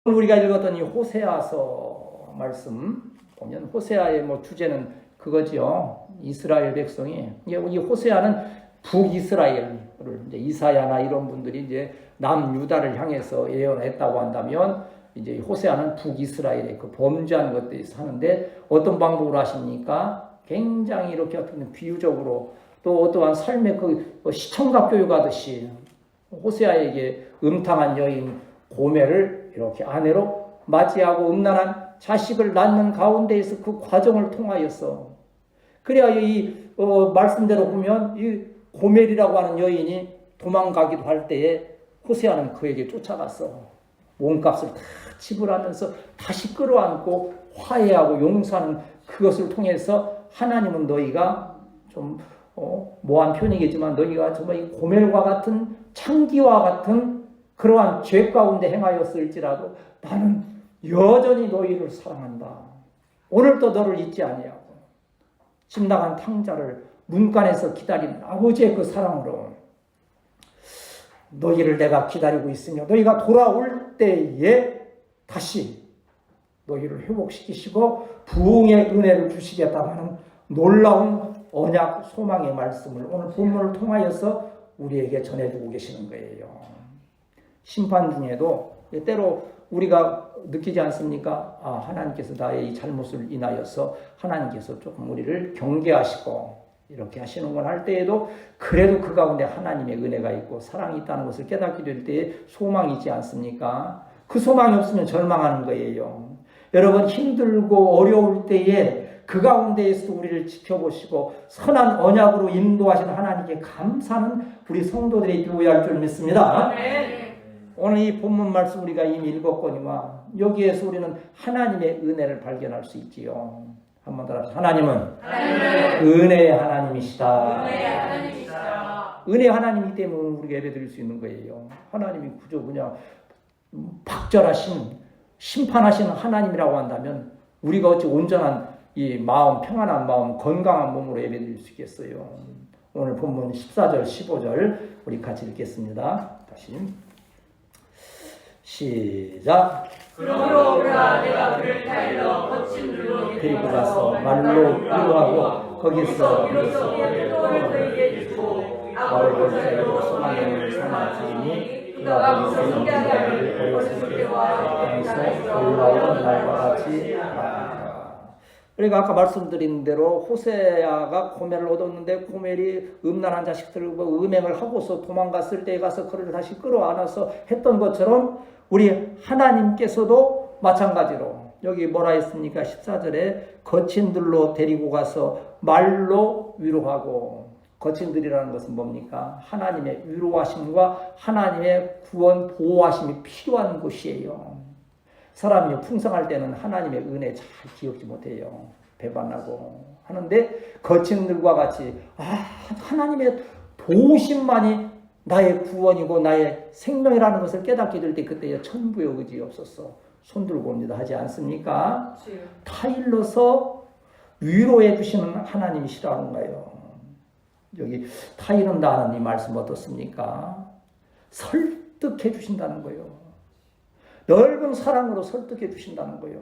우리가 읽었던 이 호세아서 말씀 보면 호세아의 주제는 그거지요. 이스라엘 백성이 이 호세아는 북이스라엘을 이제 이사야나 이런 분들이 이제 남유다를 향해서 예언했다고 한다면 이제 호세아는 북이스라엘의 그 범죄하는 것들이 사는데 어떤 방법으로 하십니까? 굉장히 이렇게 어떤 비유적으로 또 어떠한 삶의 그 시청각 교육하듯이 호세아에게 음탕한 여인 고멜을 이렇게 아내로 맞이하고 음란한 자식을 낳는 가운데에서 그 과정을 통하여서 그래야 이 말씀대로 보면 이 고멜이라고 하는 여인이 도망가기도 할 때에 호세아는 그에게 쫓아가서 몸값을 다 지불하면서 다시 끌어안고 화해하고 용서하는 그것을 통해서 하나님은 너희가 좀 모한 표현이겠지만 너희가 정말 이 고멜과 같은 창기와 같은 그러한 죄 가운데 행하였을지라도 나는 여전히 너희를 사랑한다. 오늘도 너를 잊지 아니하고 집 나간 탕자를 문간에서 기다리는 아버지의 그 사랑으로 너희를 내가 기다리고 있으며 너희가 돌아올 때에 다시 너희를 회복시키시고 부흥의 은혜를 주시겠다고 하는 놀라운 언약 소망의 말씀을 오늘 본문을 통하여서 우리에게 전해주고 계시는 거예요. 심판 중에도 때로 우리가 느끼지 않습니까? 하나님께서 나의 이 잘못을 인하여서 하나님께서 조금 우리를 경계하시고 이렇게 하시는군 할 때에도 그래도 그 가운데 하나님의 은혜가 있고 사랑이 있다는 것을 깨닫게 될 때에 소망이 있지 않습니까? 그 소망이 없으면 절망하는 거예요. 여러분 힘들고 어려울 때에 그 가운데에서도 우리를 지켜보시고 선한 언약으로 인도하시는 하나님께 감사하는 우리 성도들이 되어야 할 줄 믿습니다. 오늘 이 본문 말씀 우리가 이미 읽었거니와 여기에서 우리는 하나님의 은혜를 발견할 수 있지요. 한번 더 합시다. 하나님은 은혜의 하나님이시다. 은혜의 하나님이기 때문에 우리가 예배드릴 수 있는 거예요. 하나님이 그저 그냥 박절하신 심판하시는 하나님이라고 한다면 우리가 어찌 온전한 이 마음, 평안한 마음, 건강한 몸으로 예배드릴 수 있겠어요. 오늘 본문 14절, 15절 우리 같이 읽겠습니다. 다시 시작. 그러므로 오라 내가 그를 타일러 거친 물로 데리고 가서 말로 위로하고 거기서 표를 그에게 주고 마을 권세로 소망의 사나지니 그가 거기서 성자를 버렸을 때와 땅에서 올라온 날과 같이 그러니까 아까 말씀드린 대로 호세아가 고멜을 얻었는데 고멜이 음란한 자식들과 음행을 하고서 도망갔을 때에 가서 그를 다시 끌어안아서 했던 것처럼 우리 하나님께서도 마찬가지로 여기 뭐라 했습니까? 14절에 거친들로 데리고 가서 말로 위로하고 거친들이라는 것은 뭡니까? 하나님의 위로하심과 하나님의 구원 보호하심이 필요한 곳이에요. 사람이 풍성할 때는 하나님의 은혜 잘 기억지 못해요. 배반하고 하는데 거친들과 같이 하나님의 도우심만이 나의 구원이고 나의 생명이라는 것을 깨닫게 될 때 그때에 천부의 의지 없어서 손들고 옵니다 하지 않습니까? 타일러서 위로해 주시는 하나님이 싫어하는 거예요. 여기 타일른다는 이 말씀 어떻습니까? 설득해 주신다는 거예요. 넓은 사랑으로 설득해 주신다는 거예요.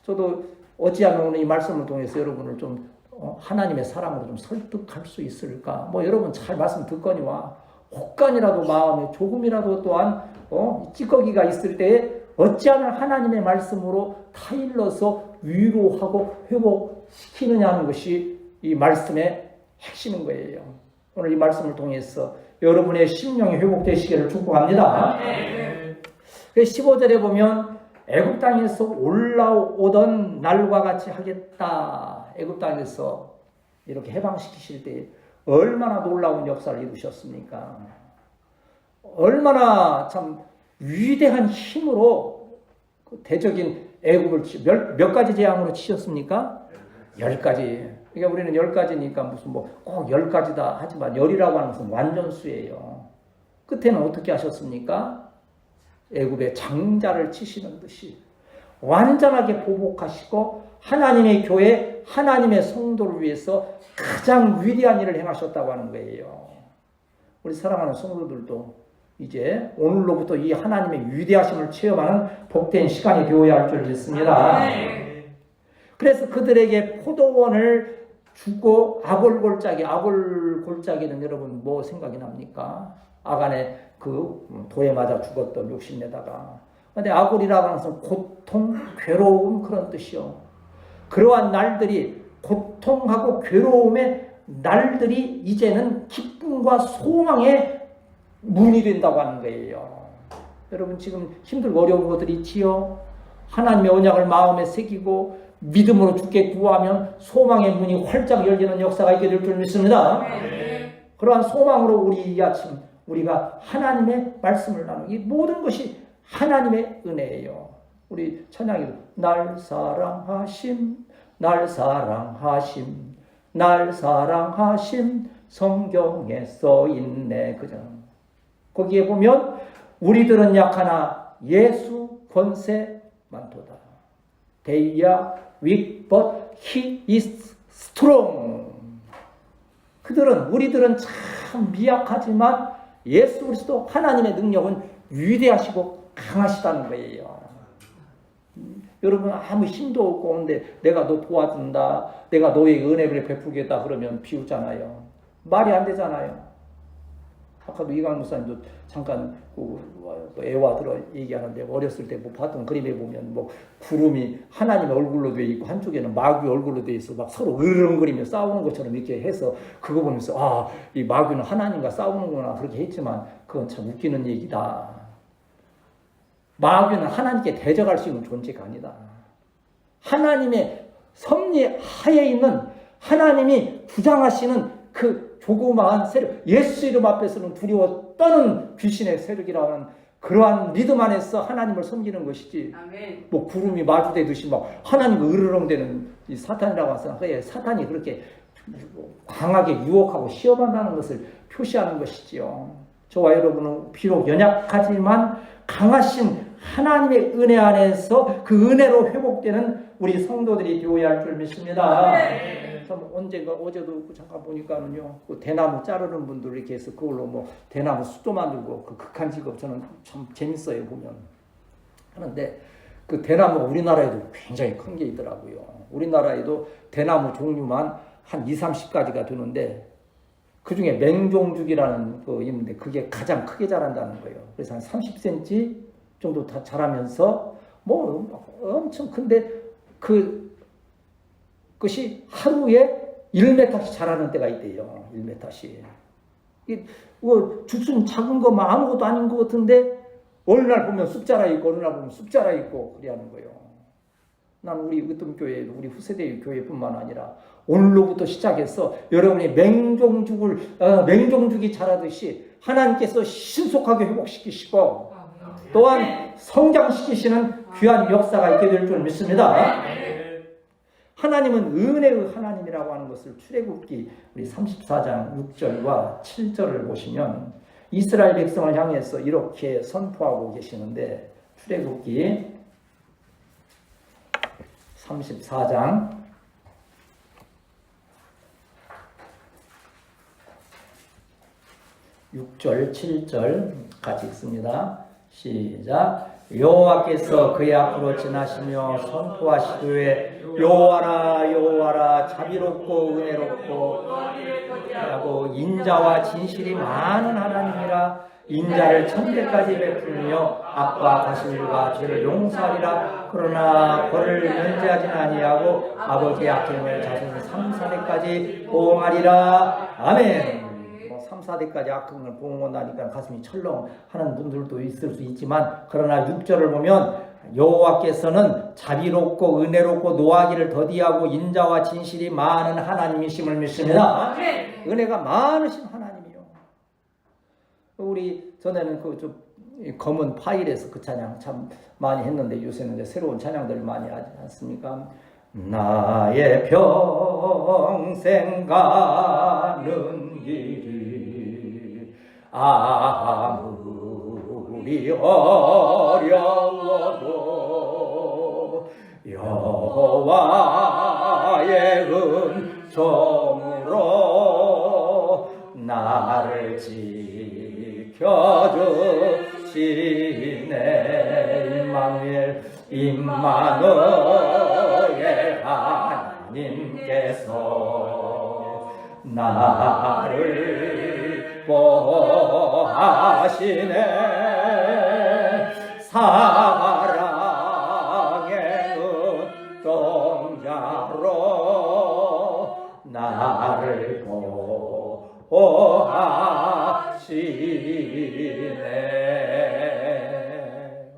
저도 어찌하면 오늘 이 말씀을 통해서 여러분을 좀 하나님의 사랑으로 좀 설득할 수 있을까? 여러분 잘 말씀 듣거니와 혹간이라도 마음에 조금이라도 또한 찌꺼기가 있을 때에 어찌하면 하나님의 말씀으로 타일러서 위로하고 회복시키느냐 하는 것이 이 말씀의 핵심인 거예요. 오늘 이 말씀을 통해서 여러분의 심령이 회복되시기를 축복합니다. 15절에 보면 애굽 땅에서 올라오던 날과 같이 하겠다. 애굽 땅에서 이렇게 해방시키실 때 얼마나 놀라운 역사를 이루셨습니까? 얼마나 참 위대한 힘으로 대적인 애굽을 몇 가지 재앙으로 치셨습니까? 10가지. 그러니까 우리는 10가지니까 무슨 꼭 10가지다 하지만 10이라고 하는 것은 완전수예요. 끝에는 어떻게 하셨습니까? 애굽의 장자를 치시는 듯이 완전하게 보복하시고 하나님의 교회, 하나님의 성도를 위해서 가장 위대한 일을 행하셨다고 하는 거예요. 우리 사랑하는 성도들도 이제 오늘로부터 이 하나님의 위대하심을 체험하는 복된 시간이 되어야 할 줄 믿습니다. 그래서 그들에게 포도원을 주고 아골골짜기는 여러분 뭐 생각이 납니까? 아간의 그 돌에 맞아 죽었던 욕심내다가. 근데 아골이라고 하는 것은 고통, 괴로움 그런 뜻이요. 그러한 날들이 고통하고 괴로움의 날들이 이제는 기쁨과 소망의 문이 된다고 하는 거예요. 여러분 지금 힘들고 어려운 것들이 있지요. 하나님의 언약을 마음에 새기고 믿음으로 주께 구하면 소망의 문이 활짝 열리는 역사가 있게 될 줄 믿습니다. 그러한 소망으로 우리 이 아침 우리가 하나님의 말씀을 나누기 모든 것이 하나님의 은혜예요. 우리 찬양에도 날 사랑하심 날 사랑하심 날 사랑하심 성경에 써있네. 그죠? 거기에 보면 우리들은 약하나 예수 권세 많도다. They are weak but he is strong. 우리들은 참 미약하지만 예수 그리스도 하나님의 능력은 위대하시고 강하시다는 거예요. 여러분 아무 힘도 없고 근데 내가 너 도와준다, 내가 너에게 은혜를 베풀겠다 그러면 비웃잖아요. 말이 안 되잖아요. 아까도 이강 목사님도 잠깐 애와 들어 얘기하는데 어렸을 때 뭐 봤던 그림에 보면 뭐 구름이 하나님의 얼굴로 되어 있고 한쪽에는 마귀 얼굴로 되어 있어 막 서로 으르렁거리며 싸우는 것처럼 이렇게 해서 그거 보면서 아, 이 마귀는 하나님과 싸우는구나 그렇게 했지만 그건 참 웃기는 얘기다. 마귀는 하나님께 대적할 수 있는 존재가 아니다. 하나님의 섭리 하에 있는 하나님이 주장하시는 그 조그마한 세력, 예수 이름 앞에서는 두려워 떠는 귀신의 세력이라는 그러한 믿음 안에서 하나님을 섬기는 것이지. 아멘. 뭐 구름이 마주대듯이 막 하나님과 으르렁대는 이 사탄이라고 해서 사탄이 그렇게 강하게 유혹하고 시험한다는 것을 표시하는 것이지요. 저와 여러분은 비록 연약하지만 강하신 하나님의 은혜 안에서 그 은혜로 회복되는 우리 성도들이 되어야 할 줄 믿습니다. 참 언젠가 어제도 잠깐 보니까는요, 그 대나무 자르는 분들 이렇게 해서 그걸로 뭐 대나무 숯도 만들고 그 극한 직업 저는 참 재밌어요 보면. 하는데 그 대나무가 우리나라에도 굉장히 큰 게 있더라고요. 우리나라에도 대나무 종류만 한 2, 30가지가 되는데 그 중에 맹종죽이라는 거 있는데 그게 가장 크게 자란다는 거예요. 그래서 한 30cm 정도 다 자라면서 뭐 엄청 큰데 그것이 하루에 1m씩 자라는 때가 있대요. 1m씩. 죽순 작은 거만 아무것도 아닌 것 같은데 어느 날 보면 쑥 자라 있고 어느 날 보면 쑥 자라 있고 그래 하는 거예요. 난 우리 으뜸교회, 우리 후세대 교회뿐만 아니라 오늘로부터 시작해서 여러분이 맹종죽이 자라듯이 하나님께서 신속하게 회복시키시고 또한 성장시키시는 귀한 역사가 있게 될 줄 믿습니다. 하나님은 은혜의 하나님이라고 하는 것을 출애굽기 우리 34장 6절과 7절을 보시면 이스라엘 백성을 향해서 이렇게 선포하고 계시는데 출애굽기 34장 6절, 7절 같이 읽습니다. 시작. 여호와께서 그의 앞으로 지나시며 선포하시되 여호와라 여호와라 자비롭고 은혜롭고 하고 인자와 진실이 많은 하나님이라 인자를 천대까지 베풀며 악과 과실과 죄를 용서하리라. 그러나 벌을 면제하지 아니하고 아버지의 악행을 자손 3, 4대까지 보응하리라. 아멘. 3, 4대까지 악행을 보응한다니까 가슴이 철렁하는 분들도 있을 수 있지만 그러나 6절을 보면 여호와께서는 자비롭고 은혜롭고 노하기를 더디하고 인자와 진실이 많은 하나님이심을 믿습니다. 은혜가 많으신 하나님이요. 우리 전에는 좀 검은 파일에서 그 찬양 참 많이 했는데 요새는 이제 새로운 찬양들 많이 하지 않습니까? 나의 평생 가는 길이 아무리 어려워도 여호와의 은총으로 나를 지켜주시네. 임마누엘 하나님께서 나를 보하시네. 사랑의 눈동자로 나를 보하시네.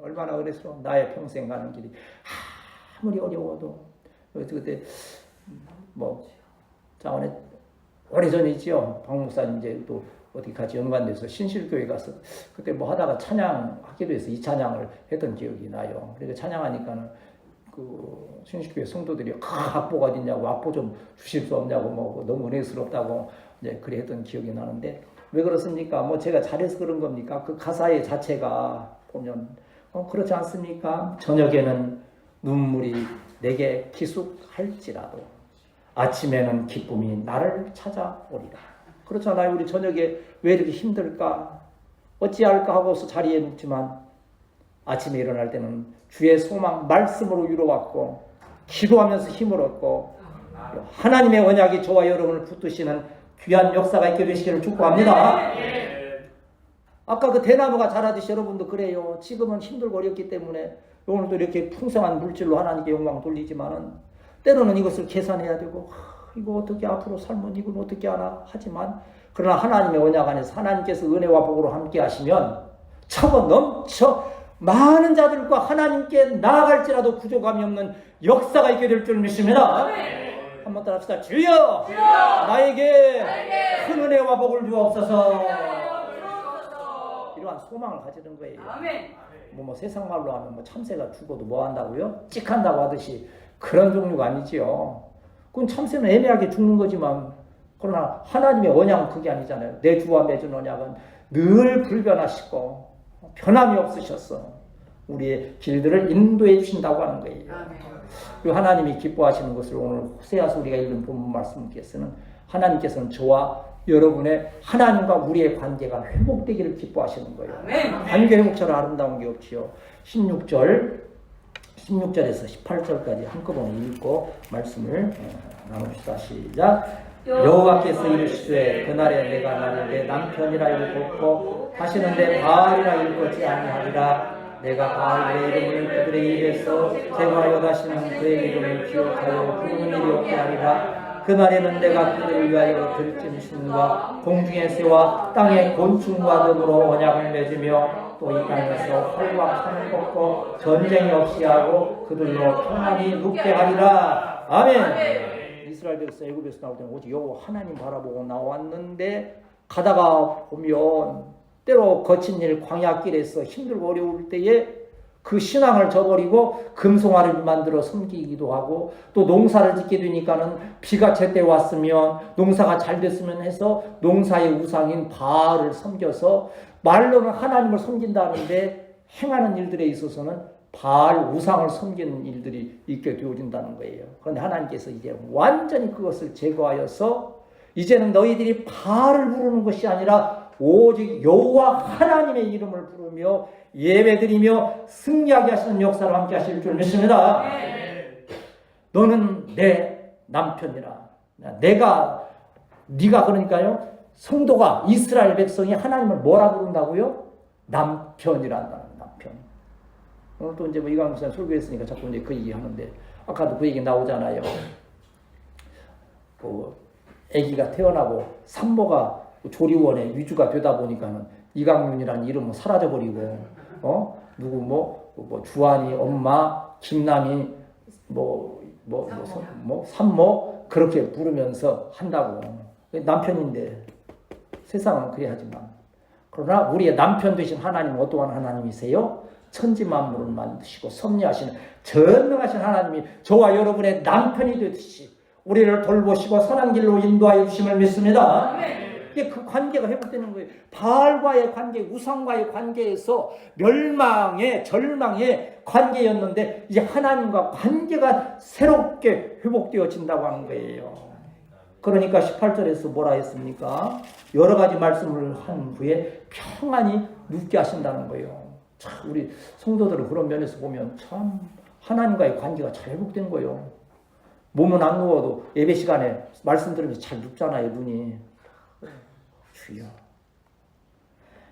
얼마나 그랬어. 나의 평생 가는 길이 아무리 어려워도. 그때 뭐 장원에 오래전이지요. 박 목사님 이제 또 어디 같이 연관돼서 신실교회 가서 그때 뭐 하다가 찬양 하기로 해서 이 찬양을 했던 기억이 나요. 그래서 찬양하니까는 그 신실교회 성도들이 악보가 어딨냐고, 악보 좀 주실 수 없냐고, 뭐 너무 은혜스럽다고 이제 그래 했던 기억이 나는데, 왜 그렇습니까? 뭐 제가 잘해서 그런 겁니까? 그 가사의 자체가 보면 그렇지 않습니까? 저녁에는 눈물이 내게 기숙할지라도 아침에는 기쁨이 나를 찾아오리라. 그렇잖아요. 우리 저녁에 왜 이렇게 힘들까? 어찌할까 하고서 자리에 눕지만 아침에 일어날 때는 주의 소망 말씀으로 위로받고 기도하면서 힘을 얻고 하나님의 언약이 저와 여러분을 붙드시는 귀한 역사가 있게 되시기를 축복합니다. 아까 그 대나무가 자라듯이 여러분도 그래요. 지금은 힘들고 어렵기 때문에 오늘도 이렇게 풍성한 물질로 하나님께 영광 돌리지만은 때로는 이것을 계산해야 되고 이거 어떻게 앞으로 살면 이건 어떻게 하나 하지만, 그러나 하나님의 언약 안에서 하나님께서 은혜와 복으로 함께 하시면 차고 넘쳐 많은 자들과 하나님께 나아갈지라도 부족함이 없는 역사가 있게 될 줄 믿습니다. 한번 따라합시다. 주여, 나에게 큰 은혜와 복을 주옵소서. 이러한 소망을 가지는 거예요. 뭐 세상 말로 하면 뭐 참새가 죽어도 뭐 한다고요? 찍한다고 하듯이 그런 종류가 아니지요. 그건 참새는 애매하게 죽는 거지만, 그러나 하나님의 언약은 그게 아니잖아요. 내 주와 맺은 언약은 늘 불변하시고 변함이 없으셨어. 우리의 길들을 인도해 주신다고 하는 거예요. 그 하나님이 기뻐하시는 것을 오늘 호세아서 우리가 읽은 본문 말씀께서는 하나님께서는 저와 여러분의 하나님과 우리의 관계가 회복되기를 기뻐하시는 거예요. 관계 회복처럼 아름다운 게 없지요. 16절에서 18절까지 한꺼번에 읽고 말씀을 나눕시다. 시작. 여호와께서 이르시되 그날에 내가 나를 내 남편이라 일컫고 다시는 내 바알이라 일컫지 아니하리라. 내가 바알의 이름을 그들의 입에서 제거하여 다시는 그의 이름을 기억하여 부르는 일이 없게 하리라. 그날에는 내가 그들을 위하여 들짐승과 공중의 새와 땅의 곤충과 더불어 언약을 맺으며 또 이 땅에서 활과 창을 꺾고 전쟁이 없이 하고 그들로 평안히 눕게 하리라. 아멘. 이스라엘 백성 애굽에서 나올 때는 오직 여호와 하나님 바라보고 나왔는데, 가다가 보면 때로 거친 일 광야길에서 힘들고 어려울 때에 그 신앙을 저버리고 금송아를 만들어 섬기기도 하고, 또 농사를 짓게 되니까는 비가 제때 왔으면 농사가 잘 됐으면 해서 농사의 우상인 바알을 섬겨서 말로는 하나님을 섬긴다는데 행하는 일들에 있어서는 바알 우상을 섬기는 일들이 있게 되어진다는 거예요. 그런데 하나님께서 이제 완전히 그것을 제거하여서 이제는 너희들이 바알을 부르는 것이 아니라 오직 여호와 하나님의 이름을 부르며 예배드리며 승리하게 하시는 역사를 함께 하실 줄 믿습니다. 너는 내 남편이라. 네가 그러니까요, 성도가, 이스라엘 백성이 하나님을 뭐라 부른다고요? 남편이란다. 남편. 오늘 또 이제 뭐 이광 목사님 설교했으니까 자꾸 이제 그 얘기 하는데, 아까도 그 얘기 나오잖아요. 그 아기가 태어나고 산모가 조리원에 위주가 되다 보니까는 이강윤이라는 이름은 사라져버리고, 누구 뭐 주한이 엄마, 김남이 산모 그렇게 부르면서 한다고. 남편인데 세상은 그래 하지만, 그러나 우리의 남편 되신 하나님은 어떠한 하나님이세요? 천지 만물을 만드시고 섭리하시는 전능하신 하나님이 저와 여러분의 남편이 되듯이 우리를 돌보시고 선한 길로 인도하여 주심을 믿습니다. 이게 그 관계가 회복되는 거예요. 바알과의 관계, 우상과의 관계에서 멸망의, 절망의 관계였는데 이제 하나님과 관계가 새롭게 회복되어진다고 하는 거예요. 그러니까 18절에서 뭐라 했습니까? 여러 가지 말씀을 한 후에 평안히 눕게 하신다는 거예요. 참 우리 성도들은 그런 면에서 보면 참 하나님과의 관계가 잘 회복된 거예요. 몸은 안 누워도 예배 시간에 말씀 들으면서 잘 눕잖아요, 눈이. 주여,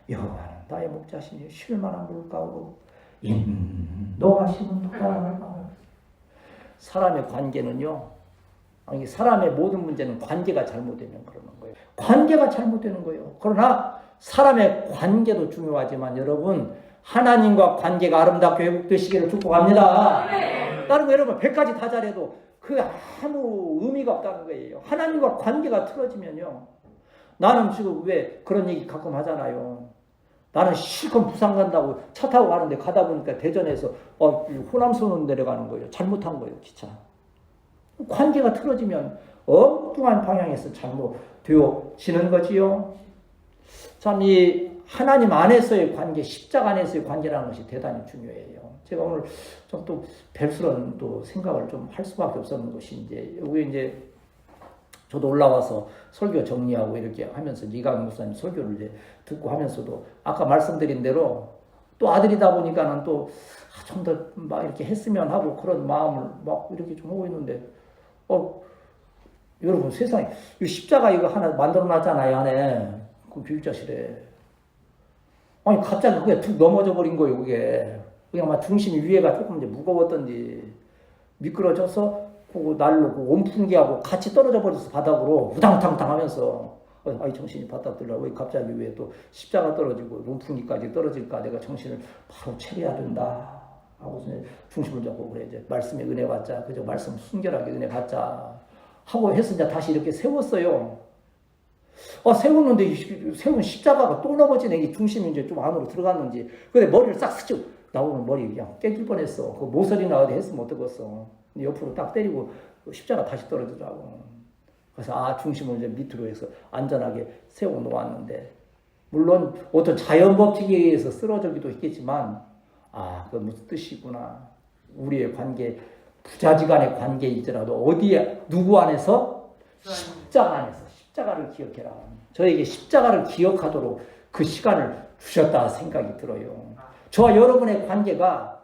여호와는 나의 목자시니 쉴 만한 물가로 인도하시는도다. 사람의 관계는요, 아니 사람의 모든 문제는 관계가 잘못되면 그러는 거예요. 관계가 잘못되는 거예요. 그러나 사람의 관계도 중요하지만 여러분, 하나님과 관계가 아름답게 회복되시기를 축복합니다. 다른 거 여러분 100가지 다 잘해도 그 아무 의미가 없다는 거예요. 하나님과 관계가 틀어지면요. 나는 지금 왜 그런 얘기 가끔 하잖아요. 나는 실컷 부산 간다고 차 타고 가는데 가다 보니까 대전에서 호남선으로 내려가는 거예요. 잘못한 거예요, 기차. 관계가 틀어지면 엉뚱한 방향에서 잘못되어지는 거지요. 참 이 하나님 안에서의 관계, 십자가 안에서의 관계라는 것이 대단히 중요해요. 제가 오늘 좀 또 별스런 또 생각을 좀 할 수밖에 없었는 것이 이제 저도 올라와서 설교 정리하고 이렇게 하면서 이강 목사님 설교를 이제 듣고 하면서도 아까 말씀드린 대로 또 아들이다 보니까는 또 좀 더 막 이렇게 했으면 하고 그런 마음을 막 이렇게 좀 하고 있는데 여러분 세상에 이 십자가 이거 하나 만들어 놨잖아요, 안에 그 교육자실에. 아니 갑자기 그게 툭 넘어져 버린 거예요. 그냥 막 중심이 위에가 조금 이제 무거웠던지 미끄러져서 그 날로 그 온풍기하고 같이 떨어져 버려서 바닥으로 우당탕탕 하면서 아이 정신이 바닥 들라. 왜 갑자기 왜 또 십자가 떨어지고 온풍기까지 떨어질까? 내가 정신을 바로 차려야 된다 하고 중심을 잡고 그래. 이제 말씀에 은혜 받자. 그저 말씀 순결하게 은혜 받자 하고 해서 이제 다시 이렇게 세웠어요. 세웠는데 세운 십자가가 또 넘어지네. 이 중심이 이제 좀 안으로 들어갔는지. 근데 머리를 싹 스쳐 나오면 머리 그냥 깨질 뻔했어. 그 모서리나 어디 했으면 어떡했어. 옆으로 딱 때리고 십자가 다시 떨어지더라고. 그래서 중심을 이제 밑으로 해서 안전하게 세워 놓았는데, 물론 어떤 자연 법칙에 의해서 쓰러지기도 했겠지만, 그 무슨 뜻이구나. 우리의 관계, 부자지간의 관계일지라도 어디에 누구 안에서? 십자가 안에서. 십자가를 기억해라. 저에게 십자가를 기억하도록 그 시간을 주셨다 생각이 들어요. 저와 여러분의 관계가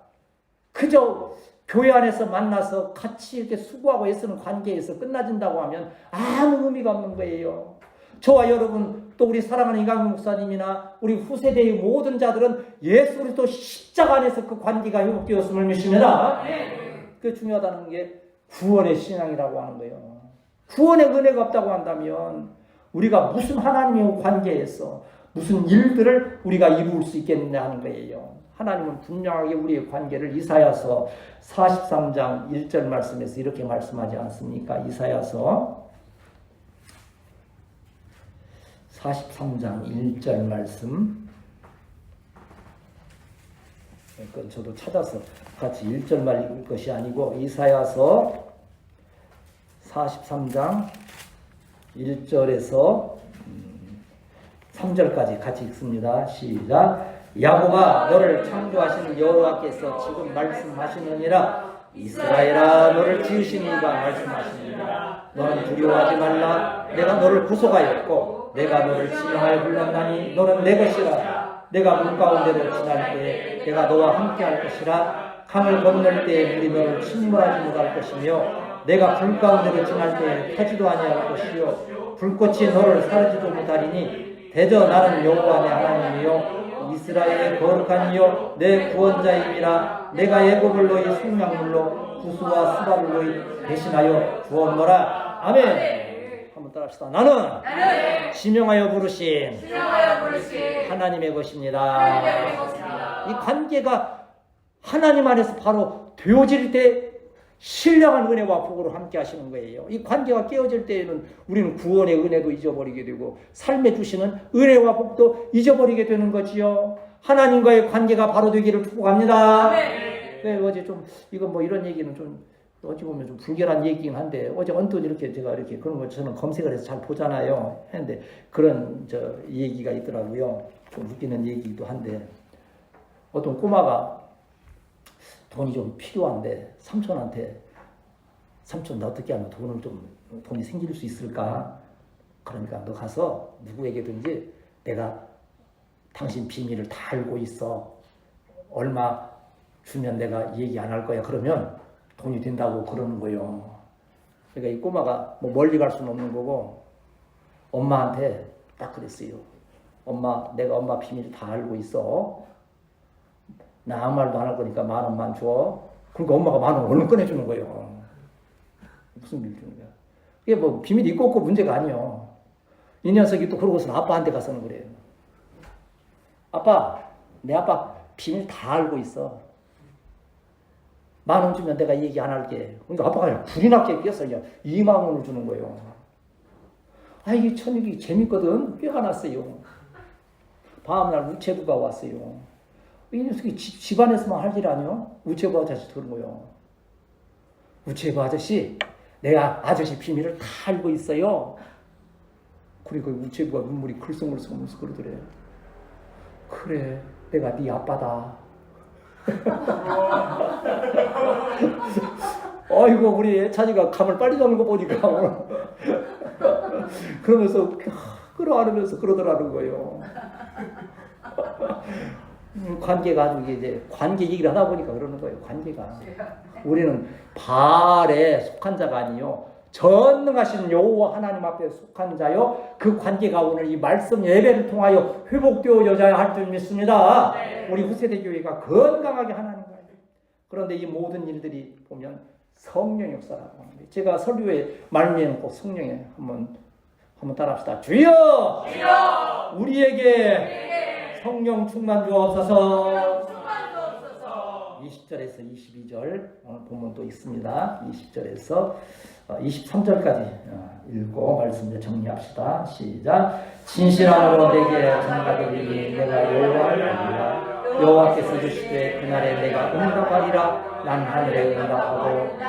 그저 교회 안에서 만나서 같이 이렇게 수고하고 애쓰는 관계에서 끝나진다고 하면 아무 의미가 없는 거예요. 저와 여러분, 또 우리 사랑하는 이강민 목사님이나 우리 후세대의 모든 자들은 예수 그리스도 십자가 안에서 그 관계가 회복되었음을 믿습니다. 그게 중요하다는 게 구원의 신앙이라고 하는 거예요. 구원의 은혜가 없다고 한다면 우리가 무슨 하나님의 관계에서 무슨 일들을 우리가 이룰 수 있겠느냐 하는 거예요. 하나님은 분명하게 우리의 관계를 이사야서 43장 1절 말씀에서 이렇게 말씀하지 않습니까? 이사야서 43장 1절 말씀. 그건 저도 찾아서 같이 1절만 읽을 것이 아니고 이사야서 43장 1절에서 3절까지 같이 읽습니다. 시작. 야곱아 너를 창조하시는 여호와께서 지금 말씀하시느니라. 이스라엘아 너를 지으신 이가 말씀하시느니라. 너는 두려워하지 말라. 내가 너를 구속하였고 내가 너를 지명하여 불렀나니 너는 내 것이라. 내가 물 가운데로 지날 때 내가 너와 함께 할 것이라. 강을 건널 때 물이 너를 침몰하지 못할 것이며 내가 불 가운데로 지날 때 타지도 아니할 것이요 불꽃이 너를 사르지도 못하리니 대저 나는 여호와 내 하나님이요 이스라엘의 거룩한 이요 내 구원자임이라. 내가 애굽을 너희 생명물로 구수와 수발을 너희 대신하여 주었노라. 아멘. 한번 따라합시다. 나는 지명하여 부르신 하나님의 것입니다. 이 관계가 하나님 안에서 바로 되어질 때 신령한 은혜와 복으로 함께 하시는 거예요. 이 관계가 깨어질 때에는 우리는 구원의 은혜도 잊어버리게 되고 삶에 주시는 은혜와 복도 잊어버리게 되는 거지요. 하나님과의 관계가 바로 되기를 축복합니다. 네, 어제 좀 이건 뭐 이런 얘기는 좀 어찌 보면 좀 불결한 얘기긴 한데 어제 언뜻 이렇게 제가 이렇게 그런 거 저는 검색을 해서 잘 보잖아요. 했는데 그런 얘기가 있더라고요. 좀 웃기는 얘기도 한데 어떤 꼬마가 돈이 좀 필요한데 삼촌한테 삼촌 나 어떻게 하면 돈이 생길 수 있을까? 그러니까 너 가서 누구에게든지 내가 당신 비밀을 다 알고 있어. 얼마 주면 내가 얘기 안 할 거야. 그러면 돈이 된다고 그러는 거예요. 그러니까 이 꼬마가 뭐 멀리 갈 수는 없는 거고 엄마한테 딱 그랬어요. 엄마, 내가 엄마 비밀 다 알고 있어. 나 아무 말도 안 할 거니까 10,000원만 줘. 그러니까 엄마가 10,000원 얼른 꺼내주는 거예요. 무슨 비밀 주는 거야? 이게 뭐 비밀이 있고 없고 문제가 아니에요. 이 녀석이 또 그러고서 아빠한테 가서는 그래요. 아빠, 내 아빠 비밀 다 알고 있어. 10,000원 주면 내가 얘기 안 할게. 그러니까 아빠가 그냥 불이 나게 끼어서 그냥 20,000원을 주는 거예요. 아, 이게 천육이 재밌거든. 꾀가 났어요. 다음날 우체부가 왔어요. 이 녀석이 집안에서만 할 일 아니요? 우체부 아저씨 그런 거요. 우체부 아저씨, 내가 아저씨 비밀을 다 알고 있어요. 그리고 우체부가 눈물이 글썽글썽하면서 그러더래. 그래, 내가 네 아빠다. 아이고, 우리 애찬이가 감을 빨리 잡는 거 보니까 오늘 그러면서 끌어안으면서 그러더라는 거예요. 관계가 아주 이제 관계 얘기를 하다 보니까 그러는 거예요. 관계가 우리는 바알에 속한 자가 아니요 전능하신 여호와 하나님 앞에 속한 자요. 그 관계가 오늘 이 말씀 예배를 통하여 회복되어져야 할 줄 믿습니다. 우리 후세대 교회가 건강하게 하나님 거예요. 그런데 이 모든 일들이 보면 성령 역사라고 하는 거예요. 제가 설교에 말미에는 꼭 성령에 한번 따라합시다. 주여! 주여! 우리에게 성령 충만 주옵소서. 20절에서 22절 오늘 본문도 있습니다. 20절에서 23절까지 읽고 말씀을 정리합시다. 시작. 진실함으로 내게 전가되리니 내가 여호와를 알리라. 여호와께서 주시되 그날에 내가 응답하리라. 난 하늘에 응답하고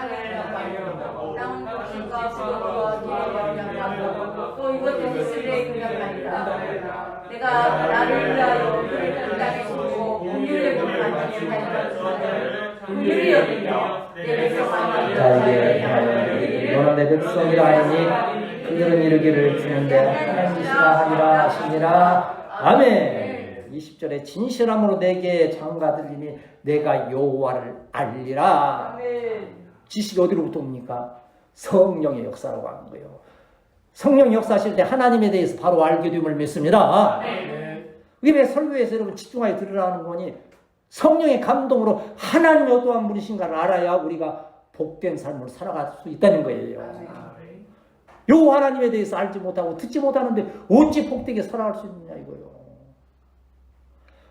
땅은 것인가 부모와 기회가 또 이것도 미스레의 응답하리라. 내가 나를 위하여 그를 땅에 주고 공유의 공간에 살렸으면 공유의 여기며 내 백성을 자에게 행하여 너는 내 백성이라 하니 그들은 이르기를 주는데 하나님이시라 하리라 하시니라. 아멘. 20절에 진실함으로 내게 장가 들리니 내가 여호와를 알리라. 지식이 어디로부터 옵니까? 성령의 역사라고 하는 거예요. 성령이 역사하실 때 하나님에 대해서 바로 알게 됨을 믿습니다. 이게 왜 설교에서 여러분 집중하여 들으라는 거니? 성령의 감동으로 하나님이 어떠한 분이신가를 알아야 우리가 복된 삶을 살아갈 수 있다는 거예요. 요 하나님에 대해서 알지 못하고 듣지 못하는데 어찌 복되게 살아갈 수 있느냐 이거예요.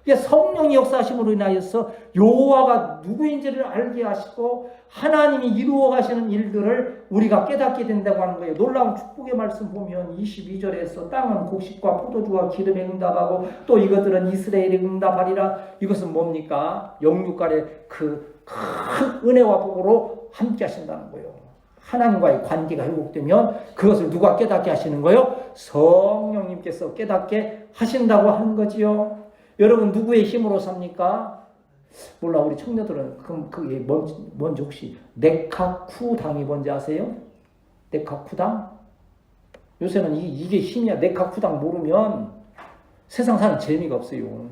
성령이 역사하심으로 인하여서 여호와가 누구인지를 알게 하시고 하나님이 이루어 가시는 일들을 우리가 깨닫게 된다고 하는 거예요. 놀라운 축복의 말씀 보면 22절에서 땅은 곡식과 포도주와 기름에 응답하고 또 이것들은 이스라엘에 응답하리라. 이것은 뭡니까? 영육간의 그 큰 은혜와 복으로 함께 하신다는 거예요. 하나님과의 관계가 회복되면 그것을 누가 깨닫게 하시는 거예요? 성령님께서 깨닫게 하신다고 하는 거지요. 여러분 누구의 힘으로 삽니까? 몰라. 우리 청년들은 그게 뭔지 혹시 네카쿠당이 뭔지 아세요? 네카쿠당? 요새는 이게 힘이야. 네카쿠당 모르면 세상 사는 재미가 없어요.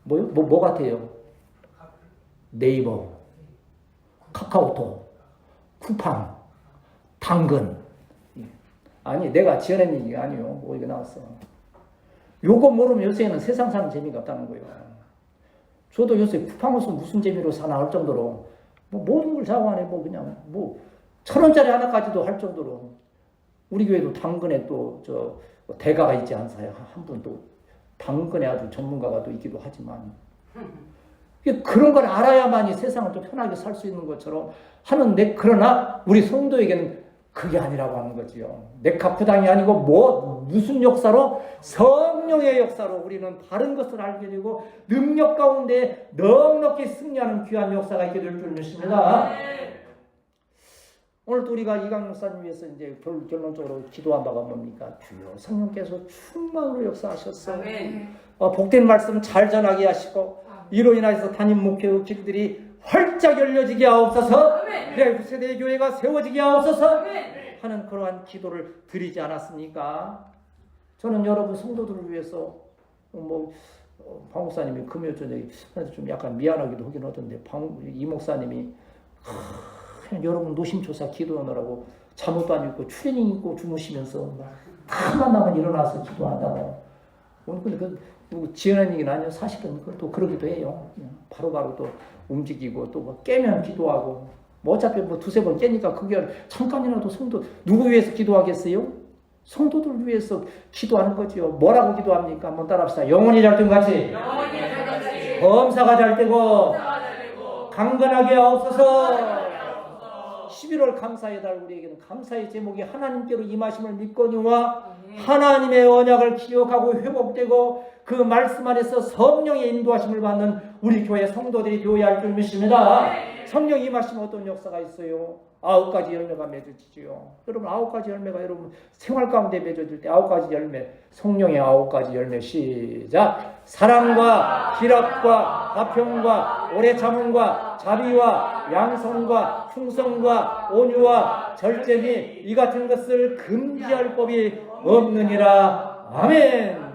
뭐요? 뭐 같아요? 네이버, 카카오톡, 쿠팡, 당근. 아니 내가 지어낸 얘기가 아니요. 뭐 이거 나왔어. 요거 모르면 요새는 세상 사는 재미가 없다는 거예요. 저도 요새 쿠팡에서 무슨 재미로 사나 할 정도로 뭐 모든 걸 사고 안에 뭐 그냥 뭐 1,000원짜리 하나까지도 할 정도로 우리 교회도 당근에 또 저 대가가 있지 않사요. 한 분 또 당근에 아주 전문가가 또 있기도 하지만 그런 걸 알아야만이 세상을 좀 편하게 살 수 있는 것처럼 하는데 그러나 우리 성도에게는 그게 아니라고 하는 거지요. 네카쿠당이 아니고 무슨 역사로? 성령의 역사로 우리는 다른 것을 알게 되고 능력 가운데 넉넉히 승리하는 귀한 역사가 있게 될 줄 믿습니다. 오늘 또 우리가 이강 목사님 위해서 이제 결론적으로 기도한 바가 뭡니까? 주여 성령께서 충만으로 역사하셨어. 복된 말씀 잘 전하게 하시고 이로 인해서 담임 목회의 길들이 활짝 열려지게 하옵소서. 그래 세대 교회가 세워지게 하옵소서 하는 그러한 기도를 드리지 않았습니까? 저는 여러분 성도들을 위해서 방 목사님이 금요 저녁에 좀 약간 미안하기도 하긴 하던데 이 목사님이 그냥 여러분 노심초사 기도하느라고 잠옷도 안 입고 추리닝 입고 주무시면서 다 만나면 일어나서 기도한다고. 오늘 근데 뭐 지어낸 얘기는 아니에요. 사실은 또 그러기도 해요. 바로바로 또 움직이고 또 뭐 깨면 기도하고 뭐 어차피 뭐 두세 번 깨니까 그게 잠깐이라도 성도 누구 위해서 기도하겠어요? 성도들 위해서 기도하는 거지요. 뭐라고 기도합니까? 한번 따라합시다. 영혼이 잘 된 같이 범사가 잘 되고 강건하게 하옵소서. 11월 감사의 달 우리에게는 감사의 제목이 하나님께로 임하심을 믿거니와 하나님의 언약을 기억하고 회복되고 그 말씀 안에서 성령의 인도하심을 받는 우리 교회 성도들이 되어야 할 줄 믿습니다. 성령 임하시면 어떤 역사가 있어요? 9가지 열매가 맺어지지요. 여러분 9가지 열매가 여러분 생활 가운데 맺어질 때 9가지 열매, 성령의 9가지 열매 시작. 사랑과 희락과 화평과 오래 참음과 자비와 양성과 충성과 온유와 절제니 이 같은 것을 금지할 법이 없느니라. 아멘.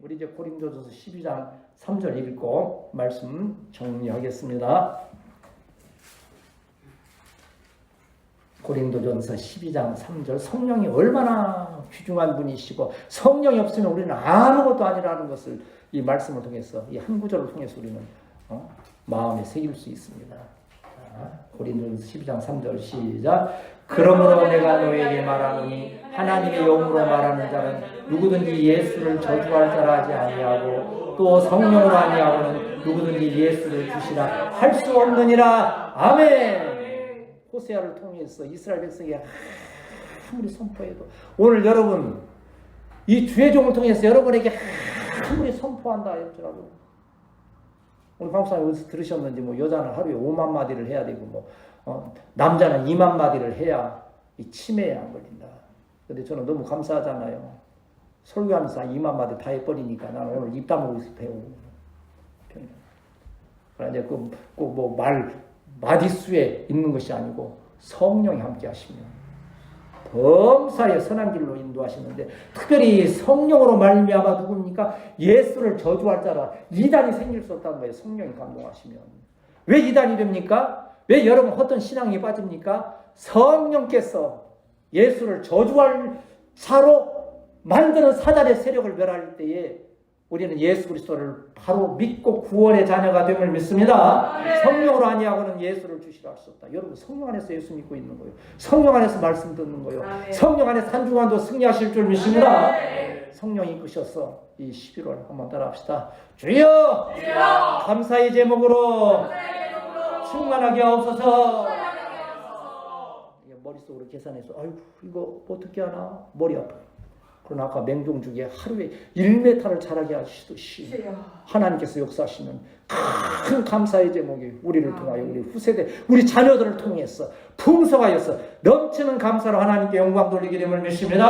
우리 이제 고린도전서 12장 3절 읽고 말씀 정리하겠습니다. 고린도전서 12장 3절 성령이 얼마나 귀중한 분이시고 성령이 없으면 우리는 아무것도 아니라는 것을 이 말씀을 통해서 이 한 구절을 통해서 우리는 마음에 새길 수 있습니다. 고린도전서 12장 3절 시작. 그러므로 내가 너에게 말하노니 하나님의 영으로 말하는 자는 누구든지 예수를 저주할 자라 하지 아니하고 또 성령으로 아니하고는 누구든지 예수를 주시라 할 수 없느니라. 아멘. 호세아를 통해서 이스라엘 백성이 아무리 선포해도 오늘 여러분 이 주의 종을 통해서 여러분에게 아무리 선포한다 할지라도 오늘 방송에 어디서 들으셨는지 뭐 여자는 하루에 5만 마디를 해야 되고 남자는 2만 마디를 해야 이 치매에 안 걸린다. 근데 저는 너무 감사하잖아요. 설교하면서 2만 마디 다 해버리니까 나는 오늘 입 다물고 있어 배우고. 그러나 이제 마디수에 있는 것이 아니고 성령이 함께 하시면 범사의 선한 길로 인도하시는데 특별히 성령으로 말미암아 누굽니까? 예수를 저주할 자라 이단이 생길 수 없다는 거예요. 성령이 감동하시면. 왜 이단이 됩니까? 왜 여러분 어떤 신앙에 빠집니까? 성령께서 예수를 저주할 자로 만드는 사단의 세력을 멸할 때에 우리는 예수 그리스도를 바로 믿고 구원의 자녀가 됨을 믿습니다. 성령으로 아니하고는 예수를 주시라 할 수 없다. 여러분 성령 안에서 예수 믿고 있는 거예요. 성령 안에서 말씀 듣는 거예요. 성령 안에서 한 주간도 승리하실 줄 믿습니다. 성령이 이끄셔서 이 11월 한번 따라합시다. 주여 감사의 제목으로 충만하게 하옵소서. 머릿속으로 계산해서 아이고 이거 어떻게 하나 머리 아파. 그러나 아까 맹종주기에 하루에 1m를 자라게 하시듯이 하나님께서 역사하시는 큰 감사의 제목이 우리를 통하여 우리 후세대 우리 자녀들을 통해서 풍성하여서 넘치는 감사로 하나님께 영광 돌리게 됨을 믿습니다.